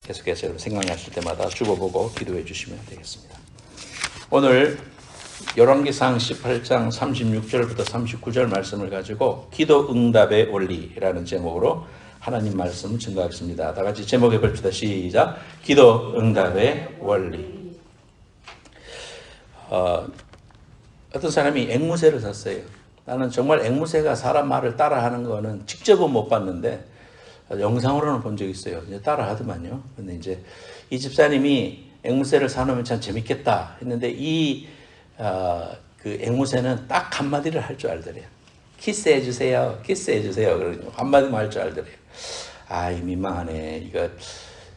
계속해서 여러분 생각나실 때마다 죽어보고 기도해 주시면 되겠습니다. 오늘 열왕기상 18장 36절부터 39절 말씀을 가지고 기도 응답의 원리라는 제목으로 하나님 말씀 증거하겠습니다. 다 같이 제목해 봅시다. 시작. 기도 응답의 원리. 어떤 사람이 앵무새를 샀어요. 나는 정말 앵무새가 사람 말을 따라하는 거는 직접은 못 봤는데 영상으로는 본 적이 있어요. 이제 따라하더만요. 근데 이제 이 집사님이 앵무새를 사놓으면 참 재밌겠다 했는데 그 앵무새는 딱 한마디를 할 줄 알더래요. 키스해 주세요. 키스해 주세요. 그러죠. 한마디만 할 줄 알더래요. 이 민망하네. 이거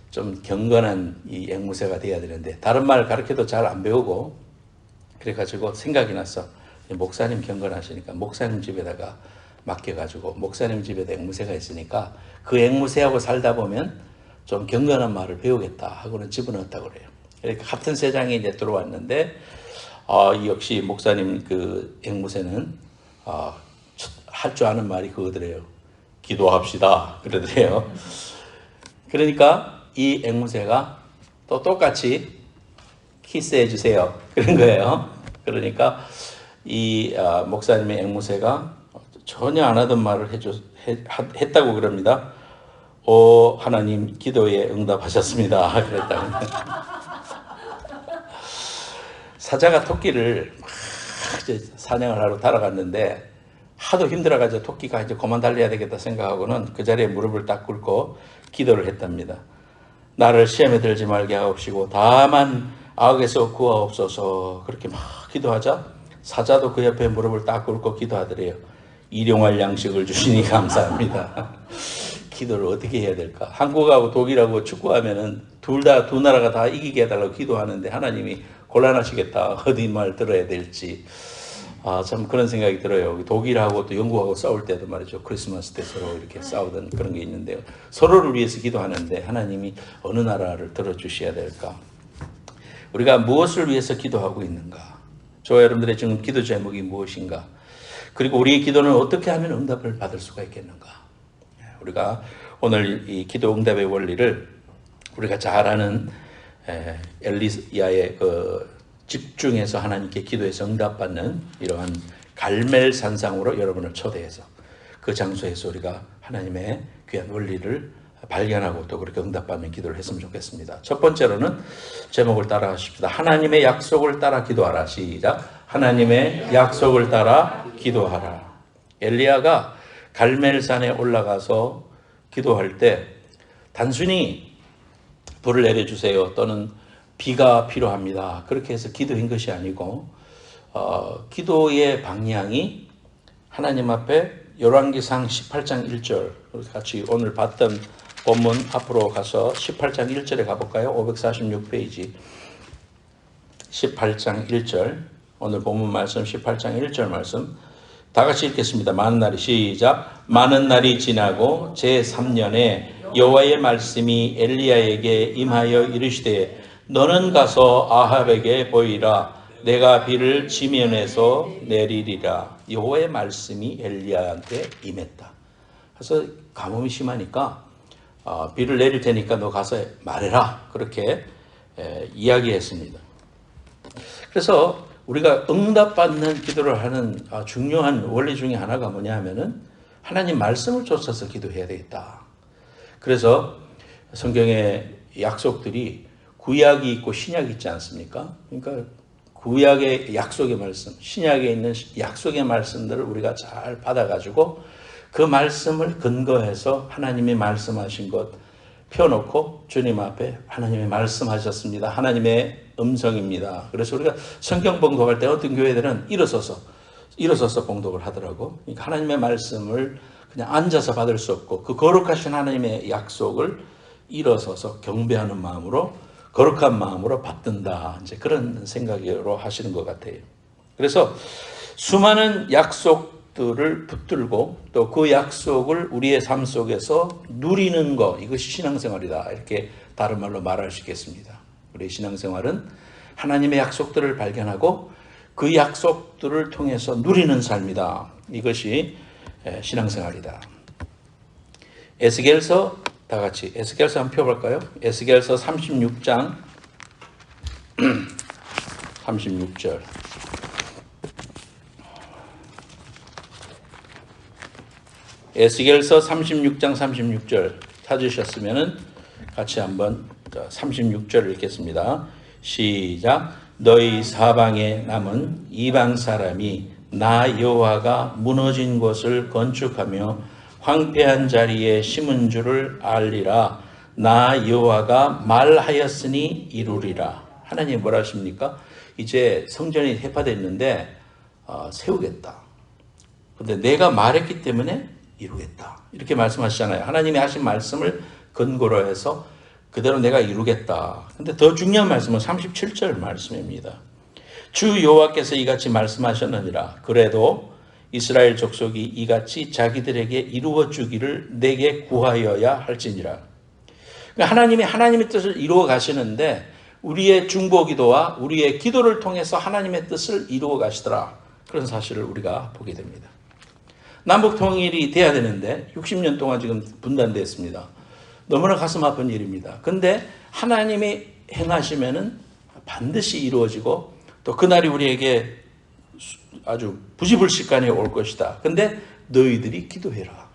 좀 경건한 이 앵무새가 돼야 되는데 다른 말 가르쳐도 잘 안 배우고 그래가지고 생각이 났어. 목사님 경건하시니까 목사님 집에다가 맡겨가지고 목사님 집에도 앵무새가 있으니까 그 앵무새하고 살다 보면 좀 경건한 말을 배우겠다 하고는 집어넣었다고 그래요. 그러니까 같은 세상에 이제 들어왔는데 역시 목사님 그 앵무새는 할 줄 아는 말이 그거더래요. 기도합시다 그러더래요. 그러니까 이 앵무새가 또 똑같이 키스해 주세요 그런 거예요. 그러니까 이 목사님의 앵무새가 전혀 안 하던 말을 했다고 그럽니다. 오 하나님 기도에 응답하셨습니다. 그랬다고. 사자가 토끼를 이제 사냥을 하러 달아갔는데 하도 힘들어가지고 토끼가 이제 그만 달려야 되겠다 생각하고는 그 자리에 무릎을 딱 꿇고 기도를 했답니다. 나를 시험에 들지 말게 하옵시고 다만 악에서 구하옵소서. 그렇게 막 기도하자 사자도 그 옆에 무릎을 딱 꿇고 기도하더래요. 일용할 양식을 주시니 감사합니다. 기도를 어떻게 해야 될까? 한국하고 독일하고 축구하면은 두 나라가 다 이기게 해달라고 기도하는데 하나님이 곤란하시겠다. 어디 말 들어야 될지. 참 그런 생각이 들어요. 독일하고 또 영국하고 싸울 때도 말이죠. 크리스마스 때 서로 이렇게 싸우던 그런 게 있는데요. 서로를 위해서 기도하는데 하나님이 어느 나라를 들어주셔야 될까? 우리가 무엇을 위해서 기도하고 있는가? 저와 여러분들의 지금 기도 제목이 무엇인가? 그리고 우리의 기도는 어떻게 하면 응답을 받을 수가 있겠는가? 우리가 오늘 이 기도 응답의 원리를 우리가 잘 아는 엘리야의 집중해서 하나님께 기도해서 응답받는 이러한 갈멜산상으로 여러분을 초대해서 그 장소에서 우리가 하나님의 귀한 원리를 발견하고 또 그렇게 응답받는 기도를 했으면 좋겠습니다. 첫 번째로는 제목을 따라 하십시다. 하나님의 약속을 따라 기도하라. 시작. 하나님의 약속을 따라 기도하라. 엘리야가 갈멜산에 올라가서 기도할 때 단순히 불을 내려주세요 또는 비가 필요합니다 그렇게 해서 기도한 것이 아니고 기도의 방향이 하나님 앞에 열왕기상 18장 1절 같이 오늘 봤던 본문 앞으로 가서 18장 1절에 가볼까요? 546페이지 18장 1절 오늘 본문 말씀 18장 1절 말씀 다 같이 읽겠습니다. 많은 날이 시작. 많은 날이 지나고 제3년에 여호와의 말씀이 엘리야에게 임하여 이르시되 너는 가서 아합에게 보이라. 내가 비를 지면에서 내리리라. 여호와의 말씀이 엘리야한테 임했다. 그래서 가뭄이 심하니까 비를 내릴 테니까 너 가서 말해라. 그렇게 이야기했습니다. 그래서 우리가 응답받는 기도를 하는 중요한 원리 중에 하나가 뭐냐 하면은 하나님 말씀을 쫓아서 기도해야 되겠다. 그래서 성경의 약속들이 구약이 있고 신약이 있지 않습니까? 그러니까 구약의 약속의 말씀, 신약에 있는 약속의 말씀들을 우리가 잘 받아가지고 그 말씀을 근거해서 하나님이 말씀하신 것 펴놓고 주님 앞에 하나님이 말씀하셨습니다. 하나님의 음성입니다. 그래서 우리가 성경 봉독할 때 어떤 교회들은 일어서서 봉독을 하더라고. 그러니까 하나님의 말씀을 그냥 앉아서 받을 수 없고 그 거룩하신 하나님의 약속을 일어서서 경배하는 마음으로 거룩한 마음으로 받든다. 이제 그런 생각으로 하시는 것 같아요. 그래서 수많은 약속들을 붙들고 또 그 약속을 우리의 삶 속에서 누리는 것, 이것이 신앙생활이다. 이렇게 다른 말로 말할 수 있겠습니다. 우리의 신앙생활은 하나님의 약속들을 발견하고 그 약속들을 통해서 누리는 삶이다. 이것이 신앙생활이다. 에스겔서 다 같이 에스겔서 한번 펴볼까요? 에스겔서 36장 36절. 에스겔서 36장 36절 찾으셨으면 같이 한번 36절을 읽겠습니다. 시작. 너희 사방에 남은 이방 사람이 나 여호와가 무너진 곳을 건축하며 황폐한 자리에 심은 줄을 알리라. 나 여호와가 말하였으니 이루리라. 하나님이 뭐라 하십니까? 이제 성전이 해파됐는데 세우겠다. 근데 내가 말했기 때문에 이루겠다. 이렇게 말씀하시잖아요. 하나님이 하신 말씀을 근거로 해서 그대로 내가 이루겠다. 근데 더 중요한 말씀은 37절 말씀입니다. 주 여호와께서 이같이 말씀하셨느니라. 그래도 이스라엘 족속이 이같이 자기들에게 이루어 주기를 내게 구하여야 할지니라. 그러니까 하나님이 하나님의 뜻을 이루어 가시는데 우리의 중보기도와 우리의 기도를 통해서 하나님의 뜻을 이루어 가시더라. 그런 사실을 우리가 보게 됩니다. 남북 통일이 돼야 되는데 60년 동안 지금 분단됐습니다. 너무나 가슴 아픈 일입니다. 근데 하나님이 행하시면은 반드시 이루어지고 또 그날이 우리에게 아주 부지불식간에 올 것이다. 근데 너희들이 기도해라.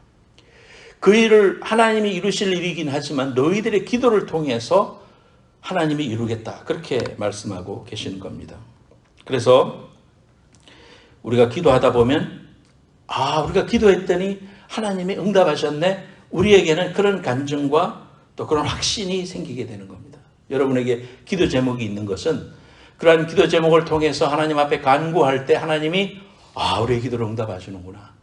그 일을 하나님이 이루실 일이긴 하지만 너희들의 기도를 통해서 하나님이 이루겠다. 그렇게 말씀하고 계시는 겁니다. 그래서 우리가 기도하다 보면 우리가 기도했더니 하나님이 응답하셨네. 우리에게는 그런 간증과 또 그런 확신이 생기게 되는 겁니다. 여러분에게 기도 제목이 있는 것은 그러한 기도 제목을 통해서 하나님 앞에 간구할 때 하나님이 우리의 기도를 응답하시는구나.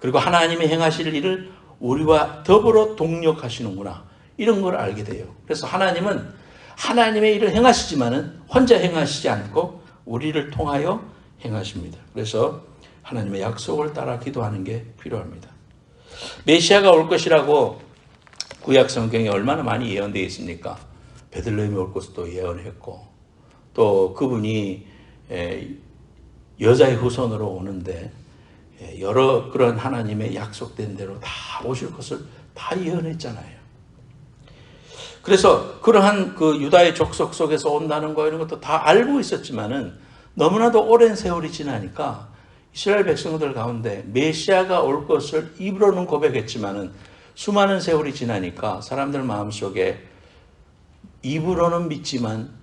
그리고 하나님이 행하실 일을 우리와 더불어 동력하시는구나. 이런 걸 알게 돼요. 그래서 하나님은 하나님의 일을 행하시지만은 혼자 행하시지 않고 우리를 통하여 행하십니다. 그래서 하나님의 약속을 따라 기도하는 게 필요합니다. 메시아가 올 것이라고 구약 성경에 얼마나 많이 예언되어 있습니까? 베들레헴에 올 것도 예언했고 또 그분이 여자의 후손으로 오는데 여러 그런 하나님의 약속된 대로 다 오실 것을 다 예언했잖아요. 그래서 그러한 그 유다의 족속 속에서 온다는 거 이런 것도 다 알고 있었지만은 너무나도 오랜 세월이 지나니까 이스라엘 백성들 가운데 메시아가 올 것을 입으로는 고백했지만은 수많은 세월이 지나니까 사람들 마음속에 입으로는 믿지만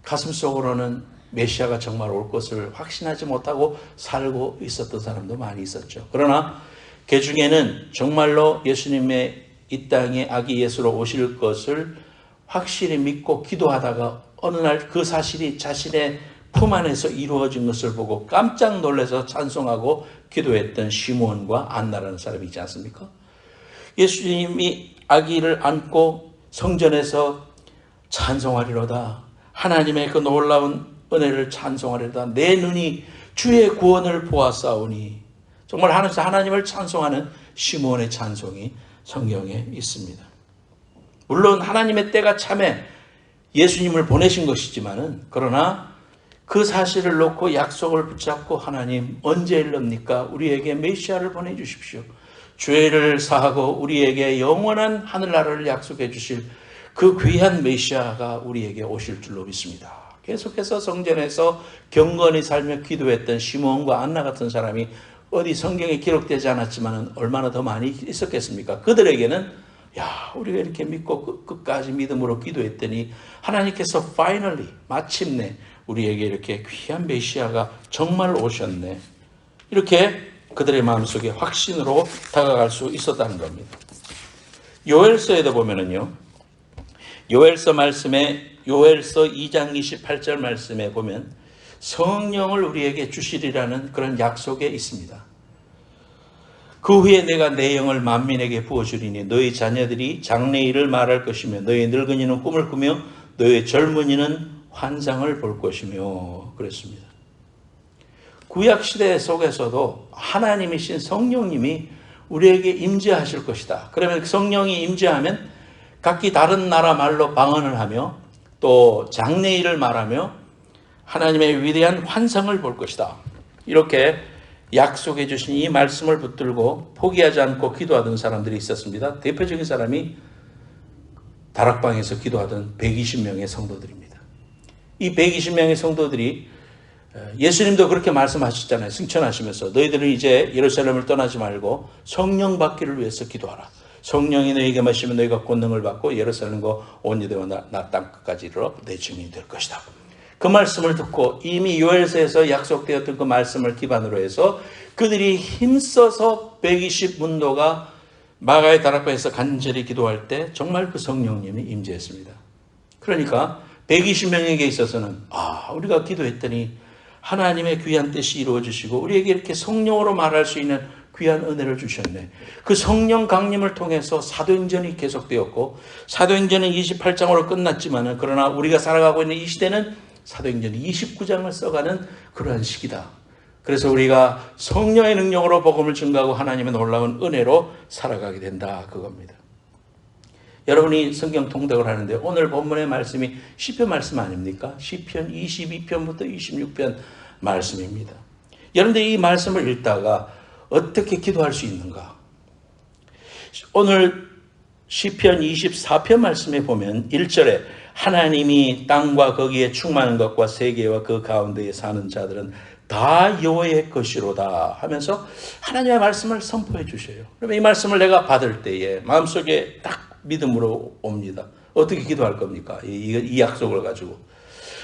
가슴속으로는 메시아가 정말 올 것을 확신하지 못하고 살고 있었던 사람도 많이 있었죠. 그러나 그 중에는 정말로 예수님의 이 땅에 아기 예수로 오실 것을 확실히 믿고 기도하다가 어느 날 그 사실이 자신의 품 안에서 이루어진 것을 보고 깜짝 놀라서 찬송하고 기도했던 시므온과 안나라는 사람이 있지 않습니까? 예수님이 아기를 안고 성전에서 찬송하리로다. 하나님의 그 놀라운 은혜를 찬송하리로다. 내 눈이 주의 구원을 보았사오니. 정말 하나님을 찬송하는 시므온의 찬송이 성경에 있습니다. 물론 하나님의 때가 참에 예수님을 보내신 것이지만은 그러나 그 사실을 놓고 약속을 붙잡고 하나님 언제 일릅니까? 우리에게 메시아를 보내주십시오. 죄를 사하고 우리에게 영원한 하늘나라를 약속해 주실 그 귀한 메시아가 우리에게 오실 줄로 믿습니다. 계속해서 성전에서 경건히 살며 기도했던 시므온과 안나 같은 사람이 어디 성경에 기록되지 않았지만 얼마나 더 많이 있었겠습니까? 그들에게는 우리가 이렇게 믿고 끝까지 믿음으로 기도했더니 하나님께서 finally 마침내 우리에게 이렇게 귀한 메시아가 정말 오셨네. 이렇게 그들의 마음속에 확신으로 다가갈 수 있었다는 겁니다. 요엘서에도 보면은요. 요엘서 말씀에 요엘서 2장 28절 말씀에 보면 성령을 우리에게 주시리라는 그런 약속에 있습니다. 그 후에 내가 내 영을 만민에게 부어주리니 너희 자녀들이 장래일을 말할 것이며 너희 늙은이는 꿈을 꾸며 너희 젊은이는 환상을 볼 것이며 그랬습니다. 구약시대 속에서도 하나님이신 성령님이 우리에게 임재하실 것이다. 그러면 성령이 임재하면 각기 다른 나라 말로 방언을 하며 또 장래일을 말하며 하나님의 위대한 환상을 볼 것이다. 이렇게 약속해 주신 이 말씀을 붙들고 포기하지 않고 기도하던 사람들이 있었습니다. 대표적인 사람이 다락방에서 기도하던 120명의 성도들입니다. 이 120명의 성도들이 예수님도 그렇게 말씀하셨잖아요. 승천하시면서 너희들은 이제 예루살렘을 떠나지 말고 성령 받기를 위해서 기도하라. 성령이 너희에게 마시면 너희가 권능을 받고 예루살렘과 온 유대와 나 땅 끝까지 이르러 내 증인이 될 것이다. 그 말씀을 듣고 이미 요엘서에서 약속되었던 그 말씀을 기반으로 해서 그들이 힘써서 120 문도가 마가의 다락방에서 간절히 기도할 때 정말 그 성령님이 임재했습니다. 그러니까 120명에게 있어서는 우리가 기도했더니 하나님의 귀한 뜻이 이루어지시고 우리에게 이렇게 성령으로 말할 수 있는 귀한 은혜를 주셨네. 그 성령 강림을 통해서 사도행전이 계속되었고 사도행전은 28장으로 끝났지만 그러나 우리가 살아가고 있는 이 시대는 사도행전 29장을 써가는 그러한 시기다. 그래서 우리가 성령의 능력으로 복음을 증거하고 하나님의 놀라운 은혜로 살아가게 된다. 그겁니다. 여러분이 성경 통독을 하는데 오늘 본문의 말씀이 시편 말씀 아닙니까? 시편 22편부터 26편 말씀입니다. 여러분들 이 말씀을 읽다가 어떻게 기도할 수 있는가? 오늘 시편 24편 말씀에 보면 1절에 하나님이 땅과 거기에 충만한 것과 세계와 그 가운데에 사는 자들은 다 여호와의 것이로다 하면서 하나님의 말씀을 선포해 주셔요. 그러면 이 말씀을 내가 받을 때에 마음속에 딱 믿음으로 옵니다. 어떻게 기도할 겁니까? 이 약속을 가지고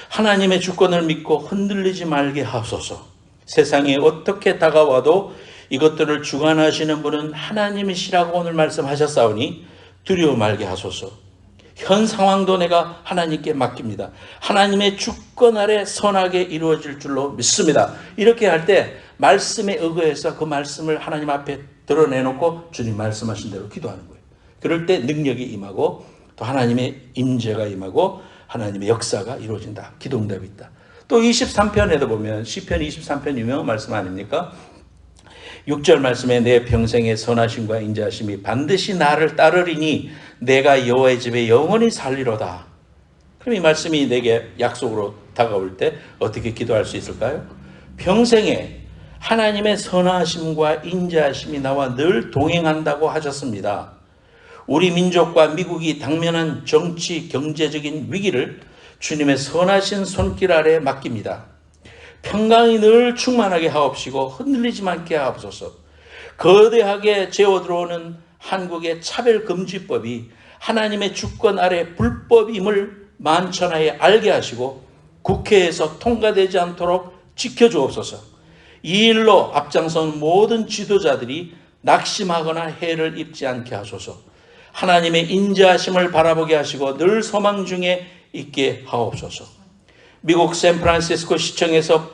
하나님의 주권을 믿고 흔들리지 말게 하소서. 세상에 어떻게 다가와도 이것들을 주관하시는 분은 하나님이시라고 오늘 말씀하셨사오니 두려워 말게 하소서. 현 상황도 내가 하나님께 맡깁니다. 하나님의 주권 아래 선하게 이루어질 줄로 믿습니다. 이렇게 할 때 말씀에 의거해서 그 말씀을 하나님 앞에 드러내놓고 주님 말씀하신 대로 기도하는 거예요. 그럴 때 능력이 임하고 또 하나님의 임재가 임하고 하나님의 역사가 이루어진다. 기도응답이 있다. 또 23편에도 보면 시편 23편 유명한 말씀 아닙니까? 6절 말씀에 내 평생의 선하심과 인자하심이 반드시 나를 따르리니 내가 여호와의 집에 영원히 살리로다. 그럼 이 말씀이 내게 약속으로 다가올 때 어떻게 기도할 수 있을까요? 평생에 하나님의 선하심과 인자하심이 나와 늘 동행한다고 하셨습니다. 우리 민족과 미국이 당면한 정치, 경제적인 위기를 주님의 선하신 손길 아래 맡깁니다. 평강이 늘 충만하게 하옵시고 흔들리지 않게 하옵소서. 거대하게 제어 들어오는 한국의 차별금지법이 하나님의 주권 아래 불법임을 만천하에 알게 하시고 국회에서 통과되지 않도록 지켜주옵소서. 이 일로 앞장선 모든 지도자들이 낙심하거나 해를 입지 않게 하소서. 하나님의 인자하심을 바라보게 하시고 늘 소망 중에 있게 하옵소서. 미국 샌프란시스코 시청에서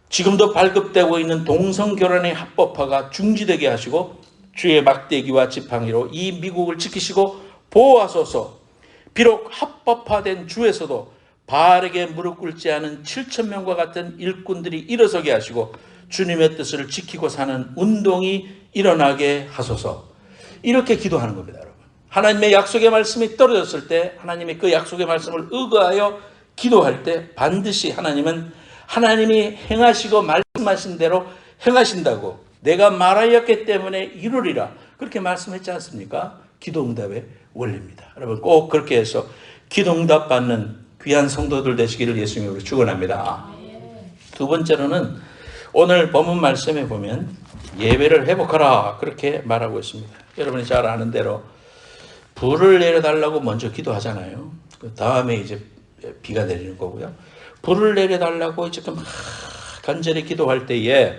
지금도 발급되고 있는 동성결혼의 합법화가 중지되게 하시고 주의 막대기와 지팡이로 이 미국을 지키시고 보호하소서. 비록 합법화된 주에서도 바르게 무릎 꿇지 않은 7,000명과 같은 일꾼들이 일어서게 하시고 주님의 뜻을 지키고 사는 운동이 일어나게 하소서. 이렇게 기도하는 겁니다, 여러분. 하나님의 약속의 말씀이 떨어졌을 때 하나님의 그 약속의 말씀을 의거하여 기도할 때 반드시 하나님은 하나님이 행하시고 말씀하신 대로 행하신다고 내가 말하였기 때문에 이루리라 그렇게 말씀했지 않습니까? 기도응답의 원리입니다. 여러분 꼭 그렇게 해서 기도응답 받는 귀한 성도들 되시기를 예수님으로 축원합니다. 두 번째로는 오늘 본문 말씀에 보면 예배를 회복하라 그렇게 말하고 있습니다. 여러분이 잘 아는 대로 불을 내려달라고 먼저 기도하잖아요. 그 다음에 이제 비가 내리는 거고요. 불을 내려달라고 지금 간절히 기도할 때에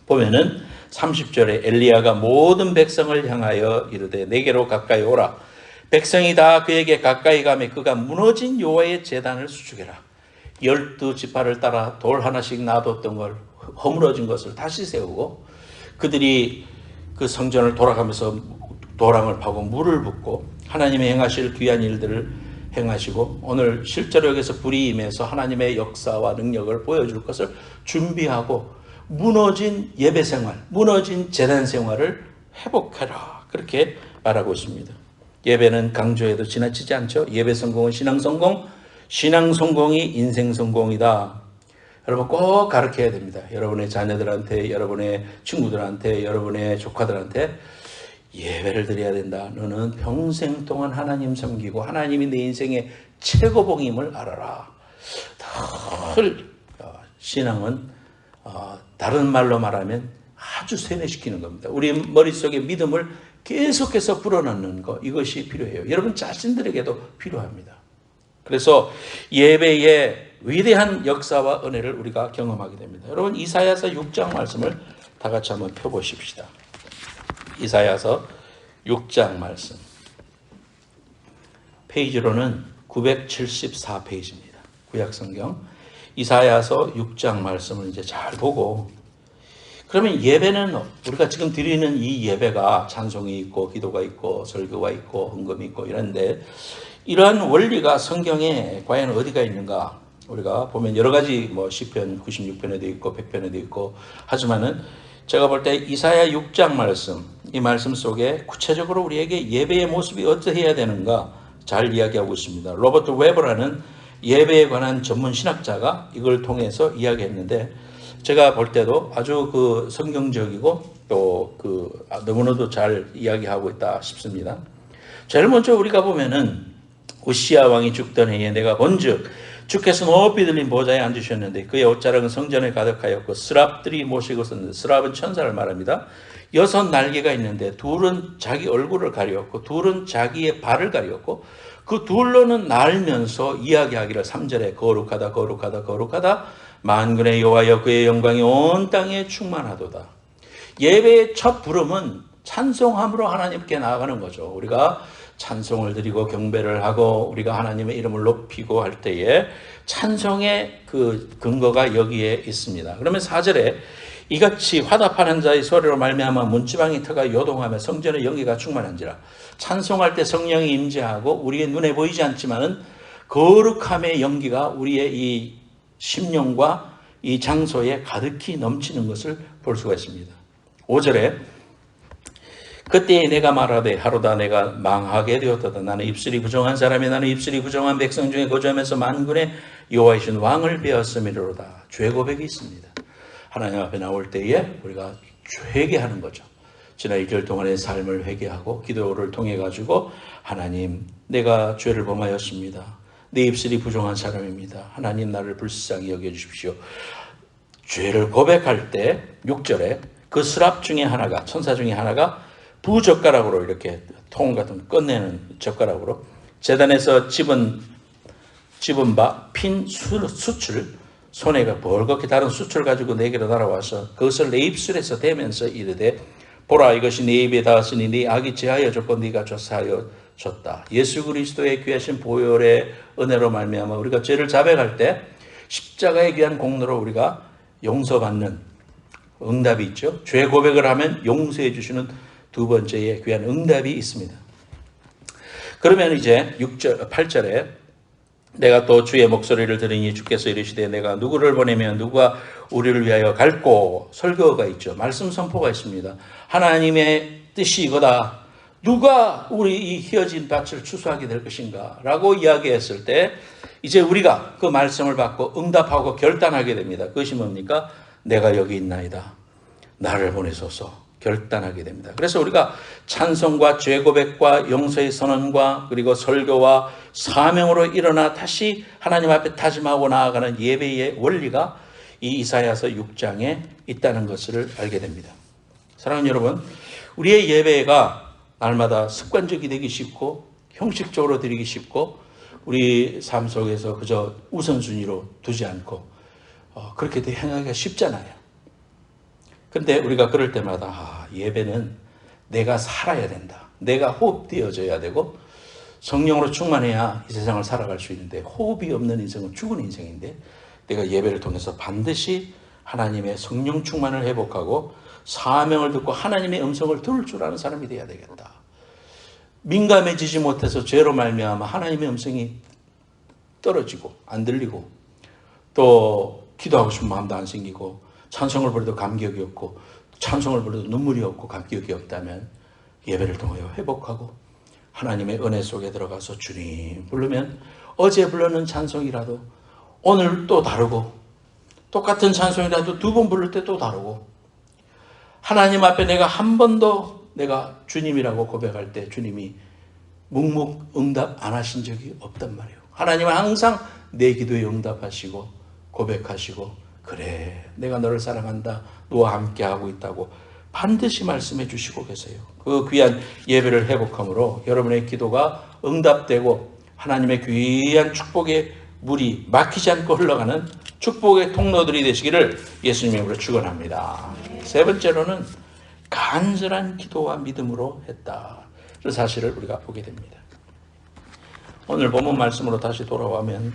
보면은 30절에 엘리야가 모든 백성을 향하여 이르되 내게로 가까이 오라. 백성이 다 그에게 가까이 가매 그가 무너진 여호와의 제단을 수축해라. 12지파를 따라 돌 하나씩 놔뒀던 걸 허물어진 것을 다시 세우고 그들이 그 성전을 돌아가면서 도랑을 파고 물을 붓고 하나님의 행하실 귀한 일들을 행하시고 오늘 실제로 여기서 불이 임해서 하나님의 역사와 능력을 보여줄 것을 준비하고 무너진 예배 생활, 무너진 제단 생활을 회복하라 그렇게 말하고 있습니다. 예배는 강조해도 지나치지 않죠. 예배 성공은 신앙 성공, 신앙 성공이 인생 성공이다. 여러분 꼭 가르쳐야 됩니다. 여러분의 자녀들한테, 여러분의 친구들한테, 여러분의 조카들한테 예배를 드려야 된다. 너는 평생 동안 하나님 섬기고 하나님이 내 인생의 최고봉임을 알아라. 늘 신앙은 다른 말로 말하면 아주 세뇌시키는 겁니다. 우리 머릿속에 믿음을 계속해서 불어넣는 것, 이것이 필요해요. 여러분 자신들에게도 필요합니다. 그래서 예배의 위대한 역사와 은혜를 우리가 경험하게 됩니다. 여러분 이사야서 6장 말씀을 다 같이 한번 펴보십시다. 이사야서 6장 말씀. 페이지로는 974페이지입니다. 구약성경 이사야서 6장 말씀을 이제 잘 보고, 그러면 예배는 우리가 지금 드리는 이 예배가 찬송이 있고 기도가 있고 설교가 있고 헌금이 있고 이런데, 이러한 원리가 성경에 과연 어디가 있는가? 우리가 보면 여러 가지 시편 96편에도 있고 100편에도 있고 하지만은 제가 볼 때 이사야 6장 말씀, 이 말씀 속에 구체적으로 우리에게 예배의 모습이 어떻게 해야 되는가 잘 이야기하고 있습니다. 로버트 웨버라는 예배에 관한 전문 신학자가 이걸 통해서 이야기했는데, 제가 볼 때도 아주 성경적이고 또 너무나도 잘 이야기하고 있다 싶습니다. 제일 먼저 우리가 보면은 우시야 왕이 죽던 해에 내가 본즉 주께서 높이 들린 보좌에 앉으셨는데 그의 옷자락은 성전에 가득하였고 스랍들이 모시고 섰는데, 스랍은 천사를 말합니다. 6 날개가 있는데 둘은 자기 얼굴을 가리었고 둘은 자기의 발을 가리었고 그 둘로는 날면서 이야기하기를 3절에 거룩하다 거룩하다 거룩하다 만군의 여호와여 그의 영광이 온 땅에 충만하도다. 예배의 첫 부름은 찬송함으로 하나님께 나아가는 거죠. 우리가 찬송을 드리고 경배를 하고 우리가 하나님의 이름을 높이고 할 때에 찬송의 근거가 여기에 있습니다. 그러면 4절에 이같이 화답하는 자의 소리로 말미암아 문지방이 터가 요동하며 성전의 영기가 충만한지라. 찬송할 때 성령이 임재하고 우리의 눈에 보이지 않지만은 거룩함의 영기가 우리의 이 심령과 이 장소에 가득히 넘치는 것을 볼 수가 있습니다. 5절에 그때 내가 말하되 하루다 내가 망하게 되었도다. 나는 입술이 부정한 사람이 나는 입술이 부정한 백성 중에 거주하면서 만군의 여호와이신 왕을 배웠음이로다. 죄 고백이 있습니다. 하나님 앞에 나올 때에 우리가 회개하는 거죠. 지난 1절 동안의 삶을 회개하고 기도를 통해 가지고 하나님 내가 죄를 범하였습니다. 내 입술이 부정한 사람입니다. 하나님 나를 불쌍히 여겨주십시오. 죄를 고백할 때 6절에 그 스랍 중에 하나가, 천사 중에 하나가 부젓가락으로 이렇게 통 같은 꺼내는 젓가락으로 제단에서 집은 바 핀 수출, 손에 벌겋게 다른 수출 가지고 내게로 날아와서 그것을 내 입술에서 대면서 이르되 보라 이것이 내 입에 닿았으니 네 악이 제하여 줬고 네가 조사하여 줬다. 예수 그리스도의 귀하신 보혈의 은혜로 말미암아 우리가 죄를 자백할 때 십자가의 귀한 공로로 우리가 용서받는 응답이 있죠. 죄 고백을 하면 용서해 주시는 두 번째의 귀한 응답이 있습니다. 그러면 이제 8절에 내가 또 주의 목소리를 들으니 주께서 이르시되 내가 누구를 보내면 누가 우리를 위하여 갈꼬. 설교가 있죠. 말씀 선포가 있습니다. 하나님의 뜻이 이거다. 누가 우리 이 휘어진 밭을 추수하게 될 것인가 라고 이야기했을 때 이제 우리가 그 말씀을 받고 응답하고 결단하게 됩니다. 그것이 뭡니까? 내가 여기 있나이다. 나를 보내소서. 결단하게 됩니다. 그래서 우리가 찬송과 죄 고백과 용서의 선언과 그리고 설교와 사명으로 일어나 다시 하나님 앞에 다짐하고 나아가는 예배의 원리가 이 이사야서 6장에 있다는 것을 알게 됩니다. 사랑하는 여러분, 우리의 예배가 날마다 습관적이 되기 쉽고 형식적으로 드리기 쉽고 우리 삶 속에서 그저 우선순위로 두지 않고 그렇게 행하기가 쉽잖아요. 그런데 우리가 그럴 때마다 예배는 내가 살아야 된다. 내가 호흡되어져야 되고 성령으로 충만해야 이 세상을 살아갈 수 있는데 호흡이 없는 인생은 죽은 인생인데 내가 예배를 통해서 반드시 하나님의 성령 충만을 회복하고 사명을 듣고 하나님의 음성을 들을 줄 아는 사람이 되어야 되겠다. 민감해지지 못해서 죄로 말미암아 하나님의 음성이 떨어지고 안 들리고 또 기도하고 싶은 마음도 안 생기고 찬송을 부르도 감격이 없고 찬송을 부르도 눈물이 없고 감격이 없다면 예배를 통하여 회복하고 하나님의 은혜 속에 들어가서 주님 부르면 어제 불렀는 찬송이라도 오늘 또 다르고 똑같은 찬송이라도 2번 부를 때 또 다르고 하나님 앞에 내가 한 번도 내가 주님이라고 고백할 때 주님이 묵묵응답 안 하신 적이 없단 말이에요. 하나님은 항상 내 기도에 응답하시고 고백하시고, 그래 내가 너를 사랑한다, 너와 함께하고 있다고 반드시 말씀해 주시고 계세요. 그 귀한 예배를 회복함으로 여러분의 기도가 응답되고 하나님의 귀한 축복의 물이 막히지 않고 흘러가는 축복의 통로들이 되시기를 예수님의 이름으로 축원합니다. 세 번째로는 간절한 기도와 믿음으로 했다. 그 사실을 우리가 보게 됩니다. 오늘 본문 말씀으로 다시 돌아오면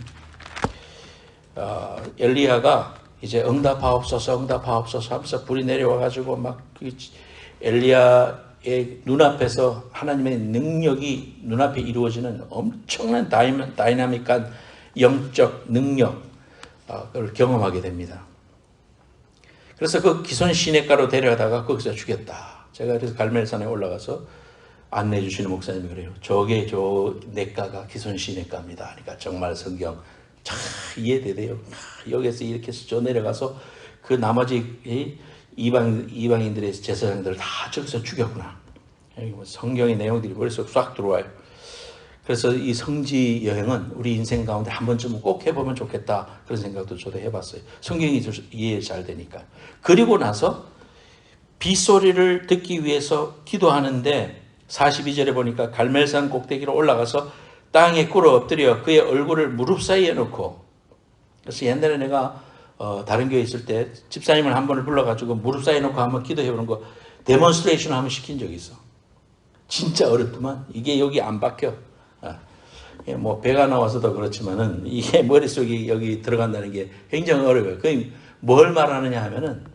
엘리야가 이제 응답하옵소서 응답하옵소서 하면서 불이 내려와가지고 막 엘리야의 눈앞에서 하나님의 능력이 눈앞에 이루어지는 엄청난 다이나믹한 영적 능력을 경험하게 됩니다. 그래서 그 기손 시냇가로 데려다가 거기서 죽였다. 제가 그래서 갈멜산에 올라가서 안내해 주시는 목사님이 그래요. 저게 저 냇가가 기손 시냇가입니다. 그러니까 정말 성경 참 이해되대요. 여기서 이렇게 해서 저 내려가서 그 나머지 이방인들의 제사장들을 다 저기서 죽였구나. 성경의 내용들이 머릿속에 싹 들어와요. 그래서 이 성지 여행은 우리 인생 가운데 한 번쯤은 꼭 해보면 좋겠다, 그런 생각도 저도 해봤어요. 성경이 이해 잘 되니까. 그리고 나서 빗소리를 듣기 위해서 기도하는데 42절에 보니까 갈멜산 꼭대기로 올라가서 땅에 꿇어 엎드려 그의 얼굴을 무릎 사이에 놓고, 그래서 옛날에 내가 다른 교회 있을 때 집사님을 한 번을 불러가지고 무릎 사이에 놓고 한번 기도해보는 거 데몬스트레이션 한번 시킨 적이 있어. 진짜 어렵더만. 이게 여기 안 박혀. 뭐 배가 나와서도 그렇지만은 이게 머릿속에 여기 들어간다는 게 굉장히 어려워요. 그게 뭘 말하느냐 하면은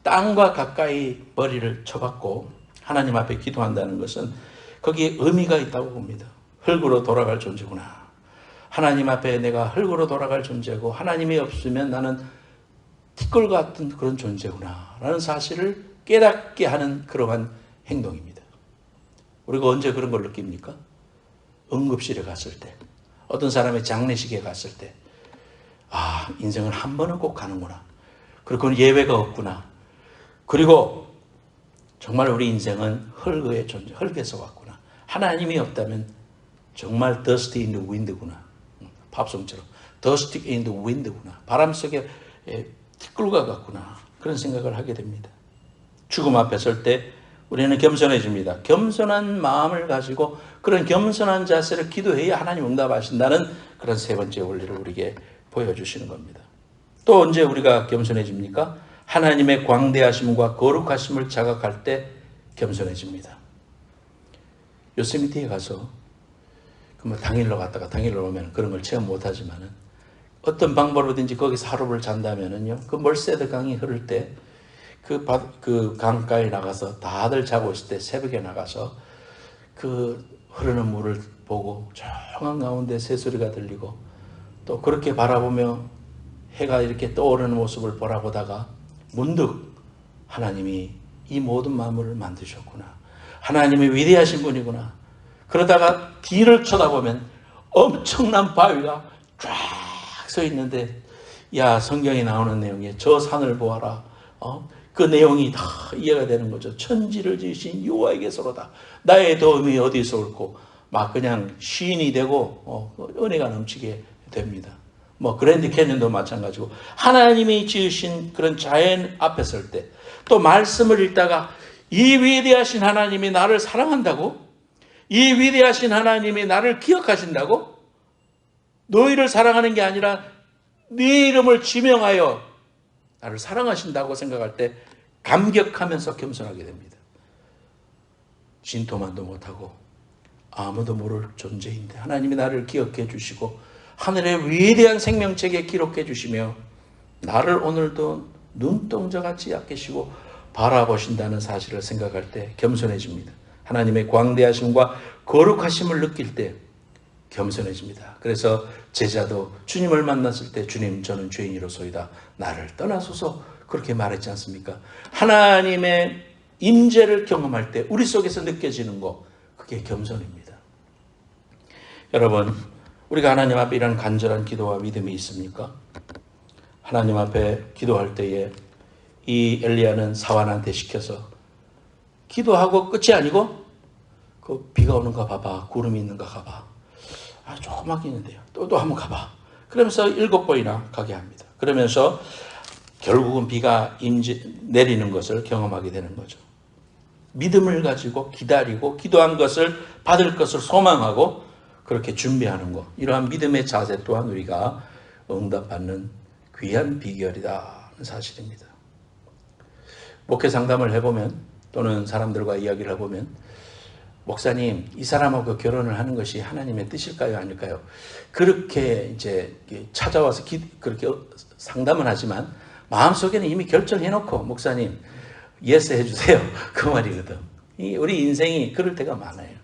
땅과 가까이 머리를 쳐박고 하나님 앞에 기도한다는 것은 거기에 의미가 있다고 봅니다. 흙으로 돌아갈 존재구나. 하나님 앞에 내가 흙으로 돌아갈 존재고 하나님이 없으면 나는 티끌 같은 그런 존재구나 라는 사실을 깨닫게 하는 그러한 행동입니다. 우리가 언제 그런 걸 느낍니까? 응급실에 갔을 때, 어떤 사람의 장례식에 갔을 때, 아, 인생은 한 번은 꼭 가는구나. 그리고 그건 예외가 없구나. 그리고 정말 우리 인생은 흙의 존재, 흙에서 왔구나. 하나님이 없다면 정말 dust in the wind구나. 팝송처럼 dust in the wind구나. 바람 속에 티끌과 같구나. 그런 생각을 하게 됩니다. 죽음 앞에 설 때 우리는 겸손해집니다. 겸손한 마음을 가지고 그런 겸손한 자세를 기도해야 하나님 응답하신다는 그런 세 번째 원리를 우리에게 보여주시는 겁니다. 또 언제 우리가 겸손해집니까? 하나님의 광대하심과 거룩하심을 자각할 때 겸손해집니다. 요세미티에 가서 뭐 당일로 갔다가 당일로 오면 그런 걸 체험 못하지만은 어떤 방법으로든지 거기서 하루를 잔다면은요, 그 멀세드 강이 흐를 때 그 강가에 나가서 다들 자고 있을 때 새벽에 나가서 그 흐르는 물을 보고 조용한 가운데 새소리가 들리고 또 그렇게 바라보며 해가 이렇게 떠오르는 모습을 바라보다가 문득 하나님이 이 모든 만물을 만드셨구나. 하나님이 위대하신 분이구나. 그러다가 뒤를 쳐다보면 엄청난 바위가 쫙 서 있는데, 야, 성경에 나오는 내용에 저 산을 보아라. 그 내용이 다 이해가 되는 거죠. 천지를 지으신 여호와에게서로다. 나의 도움이 어디서 올고 막 그냥 시인이 되고 은혜가 넘치게 됩니다. 뭐 그랜드 캐년도 마찬가지고 하나님이 지으신 그런 자연 앞에 설 때, 또 말씀을 읽다가 이 위대하신 하나님이 나를 사랑한다고? 이 위대하신 하나님이 나를 기억하신다고? 너희를 사랑하는 게 아니라 네 이름을 지명하여 나를 사랑하신다고 생각할 때 감격하면서 겸손하게 됩니다. 진토만도 못하고 아무도 모를 존재인데 하나님이 나를 기억해 주시고 하늘의 위대한 생명책에 기록해 주시며 나를 오늘도 눈동자같이 아끼시고 바라보신다는 사실을 생각할 때 겸손해집니다. 하나님의 광대하심과 거룩하심을 느낄 때 겸손해집니다. 그래서 제자도 주님을 만났을 때 주님, 저는 죄인이로소이다. 나를 떠나소서, 그렇게 말했지 않습니까? 하나님의 임재를 경험할 때 우리 속에서 느껴지는 것, 그게 겸손입니다. 여러분, 우리가 하나님 앞에 이런 간절한 기도와 믿음이 있습니까? 하나님 앞에 기도할 때에 이 엘리야는 사환한테 시켜서 기도하고 끝이 아니고 그 비가 오는가 봐봐, 구름이 있는가 가봐. 아, 조그맣게 있는데요. 또 한번 가봐. 그러면서 7번이나 가게 합니다. 그러면서 결국은 비가 내리는 것을 경험하게 되는 거죠. 믿음을 가지고 기다리고 기도한 것을 받을 것을 소망하고 그렇게 준비하는 것. 이러한 믿음의 자세 또한 우리가 응답받는 귀한 비결이다 사실입니다. 목회 상담을 해보면 또는 사람들과 이야기를 해보면 목사님, 이 사람하고 결혼을 하는 것이 하나님의 뜻일까요? 아닐까요? 그렇게 이제 찾아와서 그렇게 상담을 하지만 마음속에는 이미 결정해놓고 목사님, 예스 해주세요. 그 말이거든. 우리 인생이 그럴 때가 많아요.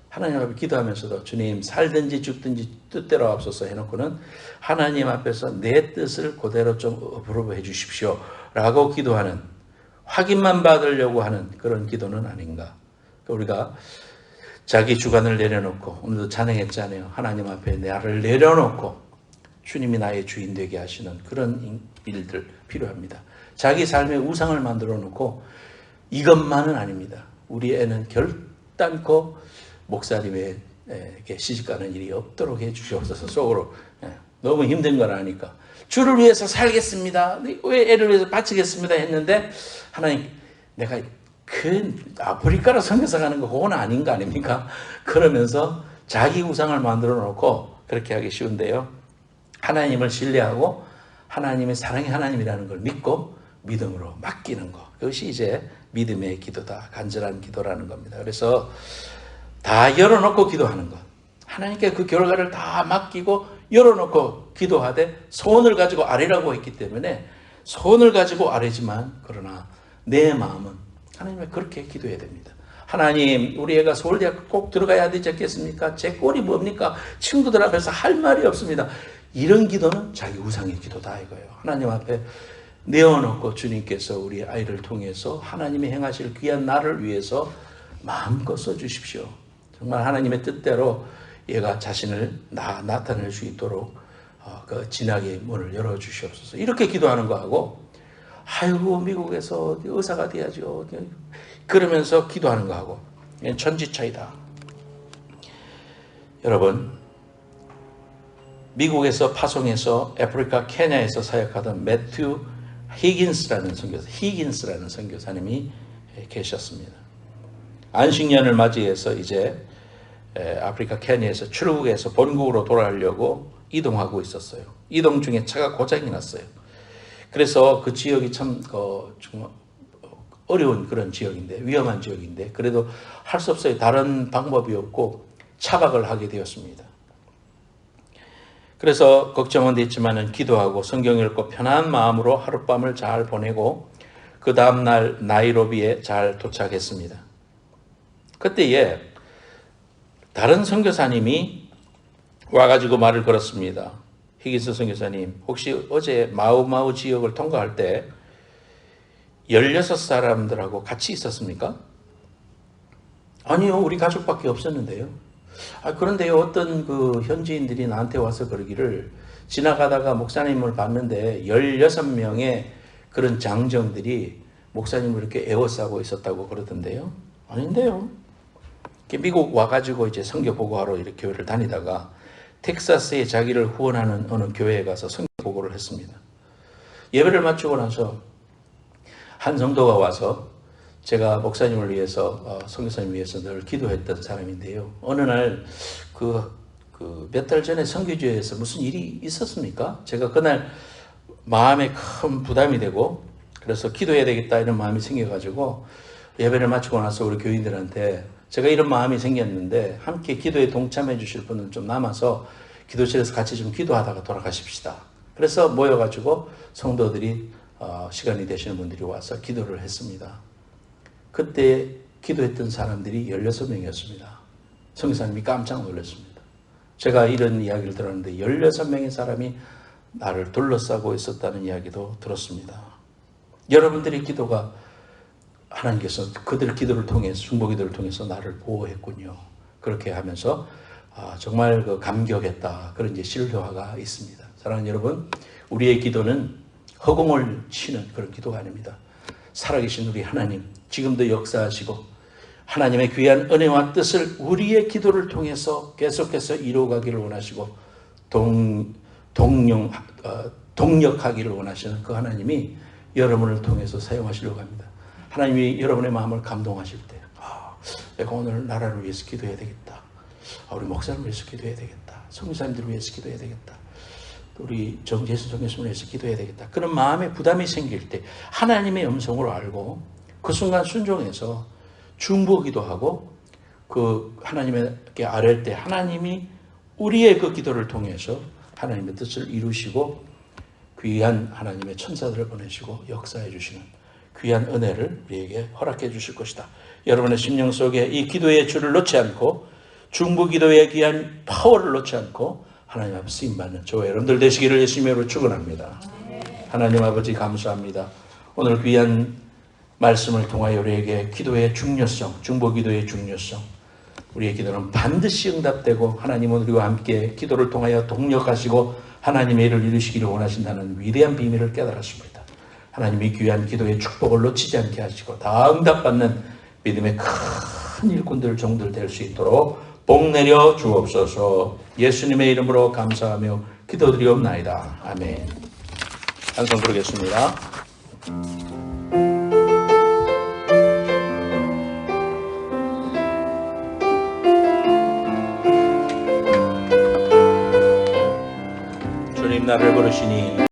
하나님 앞에 기도하면서도 주님 살든지 죽든지 뜻대로 앞서서 해놓고는 하나님 앞에서 내 뜻을 그대로 좀 어프로브 해 주십시오 라고 기도하는, 확인만 받으려고 하는 그런 기도는 아닌가. 우리가 자기 주관을 내려놓고, 오늘도 찬양했잖아요. 하나님 앞에 나를 내려놓고 주님이 나의 주인 되게 하시는 그런 일들 필요합니다. 자기 삶의 우상을 만들어 놓고 이것만은 아닙니다. 우리 애는 결단코 목사님에게 시집가는 일이 없도록 해 주시옵소서. 속으로 너무 힘든 걸 아니까 주를 위해서 살겠습니다. 왜 애를 위해서 바치겠습니다 했는데 하나님, 내가 그 아프리카로 선교사 가는 거 그건 아닌 거 아닙니까? 그러면서 자기 우상을 만들어 놓고 그렇게 하기 쉬운데요. 하나님을 신뢰하고 하나님의 사랑의 하나님이라는 걸 믿고 믿음으로 맡기는 것. 그것이 이제 믿음의 기도다. 간절한 기도라는 겁니다. 그래서 다 열어놓고 기도하는 것. 하나님께 그 결과를 다 맡기고 열어놓고 기도하되 소원을 가지고 아뢰라고 했기 때문에 소원을 가지고 아뢰지만 그러나 내 마음은 하나님을 그렇게 기도해야 됩니다. 하나님, 우리 애가 서울대학 꼭 들어가야 되지 않겠습니까? 제 꼴이 뭡니까? 친구들 앞에서 할 말이 없습니다. 이런 기도는 자기 우상의 기도다 이거예요. 하나님 앞에 내어놓고 주님께서 우리 아이를 통해서 하나님이 행하실 귀한 나를 위해서 마음껏 써주십시오. 정말 하나님의 뜻대로 얘가 자신을 나타낼 수 있도록 그 진학의 문을 열어주시옵소서. 이렇게 기도하는 거하고 아이고 미국에서 의사가 돼야죠 그러면서 기도하는 거하고 천지 차이다. 여러분, 미국에서 파송해서 아프리카 케냐에서 사역하던 매튜 히긴스라는 선교사님이 계셨습니다. 안식년을 맞이해서 이제 아프리카 케냐에서 출국해서 본국으로 돌아가려고 이동하고 있었어요. 이동 중에 차가 고장이 났어요. 그래서 그 지역이 참 어려운 그런 지역인데, 위험한 지역인데 그래도 할 수 없어요. 다른 방법이 없고 차박을 하게 되었습니다. 그래서 걱정은 됐지만 기도하고 성경 읽고 편한 마음으로 하룻밤을 잘 보내고 그 다음날 나이로비에 잘 도착했습니다. 그때에 다른 선교사님이 와가지고 말을 걸었습니다. 히긴스 선교사님, 혹시 어제 마우마우 지역을 통과할 때 16사람들하고 같이 있었습니까? 아니요, 우리 가족밖에 없었는데요. 그런데요, 어떤 그 현지인들이 나한테 와서 그러기를 지나가다가 목사님을 봤는데 16명의 그런 장정들이 목사님을 이렇게 에워싸고 있었다고 그러던데요. 아닌데요. 미국 와가지고 이제 선교 보고하러 이렇게 교회를 다니다가 텍사스에 자기를 후원하는 어느 교회에 가서 선교 보고를 했습니다. 예배를 마치고 나서 한 성도가 와서 제가 목사님을 위해서 선교사님을 위해서 늘 기도했던 사람인데요. 어느 날 몇 달 전에 선교지에서 무슨 일이 있었습니까? 제가 그날 마음에 큰 부담이 되고 그래서 기도해야 되겠다 이런 마음이 생겨가지고 예배를 마치고 나서 우리 교인들한테 제가 이런 마음이 생겼는데 함께 기도에 동참해 주실 분은 좀 남아서 기도실에서 같이 좀 기도하다가 돌아가십시다. 그래서 모여가지고 성도들이 시간이 되시는 분들이 와서 기도를 했습니다. 그때 기도했던 사람들이 16명이었습니다. 선교사님이 깜짝 놀랐습니다. 제가 이런 이야기를 들었는데 16명의 사람이 나를 둘러싸고 있었다는 이야기도 들었습니다. 여러분들의 기도가 하나님께서 그들의 기도를 통해서, 중보기도를 통해서 나를 보호했군요. 그렇게 하면서 정말 감격했다. 그런 이제 실효화가 있습니다. 사랑하는 여러분, 우리의 기도는 허공을 치는 그런 기도가 아닙니다. 살아계신 우리 하나님, 지금도 역사하시고 하나님의 귀한 은혜와 뜻을 우리의 기도를 통해서 계속해서 이루어가기를 원하시고 동력하기를 원하시는 그 하나님이 여러분을 통해서 사용하시려고 합니다. 하나님이 여러분의 마음을 감동하실 때 내가 오늘 나라를 위해서 기도해야 되겠다. 우리 목사를 위해서 기도해야 되겠다. 성교사님들을 위해서 기도해야 되겠다. 우리 예수 정예수를 위해서 기도해야 되겠다. 그런 마음의 부담이 생길 때 하나님의 음성으로 알고 그 순간 순종해서 중보기도 하고 그 하나님께 아랠 때 하나님이 우리의 그 기도를 통해서 하나님의 뜻을 이루시고 귀한 하나님의 천사들을 보내시고 역사해 주시는 귀한 은혜를 우리에게 허락해 주실 것이다. 여러분의 심령 속에 이 기도의 줄을 놓지 않고 중보기도의 귀한 파워를 놓지 않고 하나님 앞에 쓰임받는 저와 여러분들 되시기를 예수님으로 축원합니다. 하나님 아버지 감사합니다. 오늘 귀한 말씀을 통하여 우리에게 기도의 중요성, 중보기도의 중요성, 우리의 기도는 반드시 응답되고 하나님은 우리와 함께 기도를 통하여 동력하시고 하나님의 일을 이루시기를 원하신다는 위대한 비밀을 깨달았습니다. 하나님이 귀한 기도의 축복을 놓치지 않게 하시고 다 응답받는 믿음의 큰 일꾼들 종들 될 수 있도록 복 내려 주옵소서. 예수님의 이름으로 감사하며 기도드리옵나이다. 아멘. 찬송 부르겠습니다. 주님 나를 부르시니